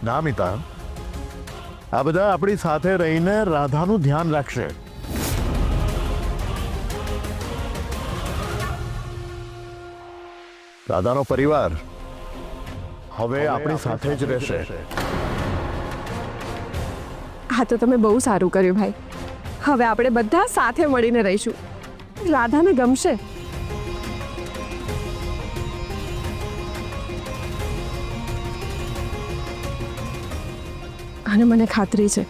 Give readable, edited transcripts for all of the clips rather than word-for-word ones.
ના મિતા, આ બધા આપણી સાથે રહીને રાધાનું ધ્યાન રાખશે. રાધાનો પરિવાર હવે આપણી સાથે જ રહેશે. હા તો તમે બહુ સારું કર્યું ભાઈ. હવે આપણે બધા સાથે મળીને રહીશું. રાધાને ગમશે. અને મને ખાતરી છે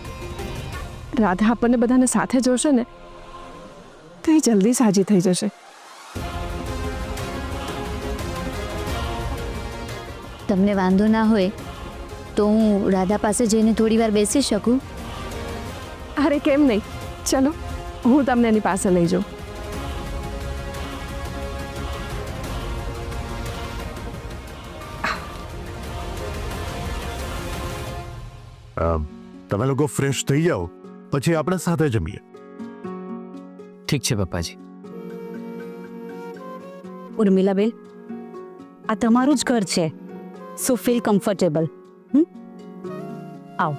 રાધા આપણને બધાને સાથે જોશે ને તો એ જલ્દી સાજી થઈ જશે. તમને વાંધો ના હોય તો હું રાધા પાસે જઈને થોડી વાર બેસી શકું? અરે કેમ નહીં, ચલો હું તમને એની પાસે લઈ જાઉં. તમે લોકો ફ્રેશ થઈ જાઓ પછી આપણે સાથે જમીએ. ઠીક છે પપ્પાજી. ઉર્મિલાબેન, આ તમારું જ ઘર છે, સો ફીલ કમ્ફર્ટેબલ. આવો,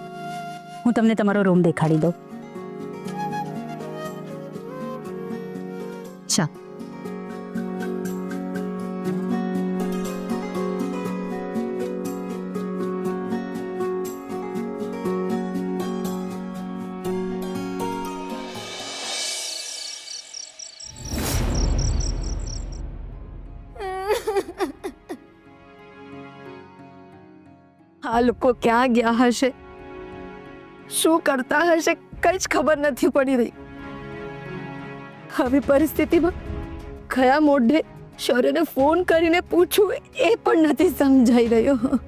હું તમને તમારો રૂમ દેખાડી દઉં. ચા. આ લોકો ક્યાં ગયા હશે, શું કરતા હશે, કઈ જ ખબર નથી પડી રહી. આવી પરિસ્થિતિમાં કયા મોઢે શૌર્યને ફોન કરીને પૂછવું એ પણ નથી સમજાઈ રહ્યો.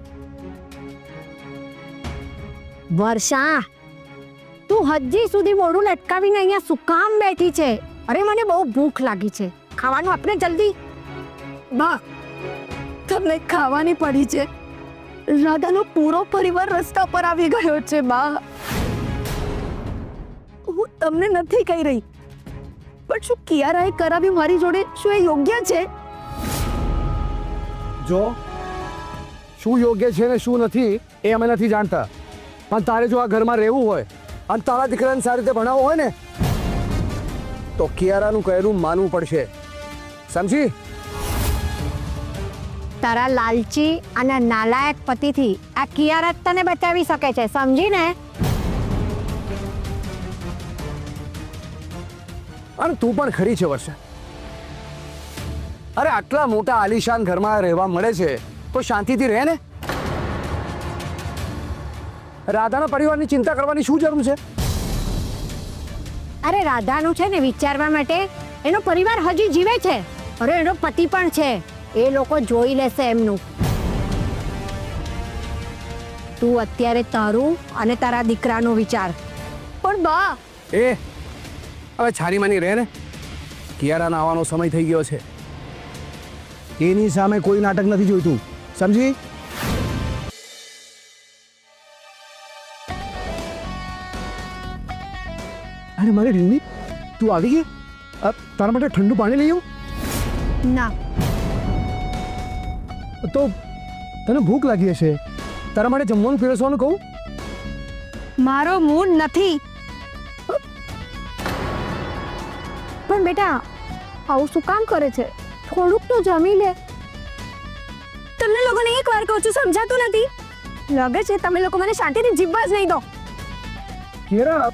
વર્ષા, તું હજી સુધી મોઢું લટકાવીને અહીંયા શું કામ બેઠી છે? અરે મને બહુ ભૂખ લાગી છે, ખાવાનું આપણે જલ્દી. બા, તમને ખાવાની પડી છે. રાધાનો પૂરો પરિવાર રસ્તા પર આવી ગયો છે. બા, હું તમને નથી કહી રહી, પણ શું કિયારાએ કરાવ્યું મારી જોડે, શું એ યોગ્ય છે? જો શું યોગ્ય છે ને શું નથી એ અમે નથી જાણતા, પણ તારે જો આ ઘરમાં રહેવું હોય અને તારા દીકરાને સારી રીતે ભણાવવો હોય ને તો કિયારાનું કહેલું માનવું પડશે, સમજી? તારા લાલચી અને નાલાયક પતિથી આ કિયારા તને બચાવી શકે છે, સમજી ને? અને તું પણ ખરી છે વર્ષા. અરે આટલા મોટા આલિશાન ઘરમાં રહેવા મળે છે તો શાંતિથી રહે ને. રાધાના પરિવારની ચિંતા કરવાની શું જરૂર છે? અરે રાધાનું છે ને વિચારવા માટે, એનો પરિવાર હજી જીવે છે. અરે એનો પતિ પણ છે, એ લોકો જોઈ લેશે એમનું. તું અત્યારે તારું અને તારા દીકરાનું વિચાર. પણ બા, એ હવે છાનીમાની રહે ને. કિયારાના આવવાનો સમય થઈ ગયો છે, એની સામે કોઈ નાટક નથી જોઈતું, સમજી? અરે મારી રીંગણી, તું આવી ગઈ? તારા માટે ઠંડુ પાણી લઈ આવું? ના, તો તને ભૂખ લાગી હશે, તારા માટે જમવાનું પીરસવાનું કહું? મારો મૂડ નથી. પણ બેટા આવું શું કામ કરે છે? થોડુંક તો જમી લે. તમને લોકોને એક વાર કહું છું, સમજાતું નથી? લાગે છે તમે લોકો મને શાંતિથી જીવવા જ નહીં દો. કિયારા,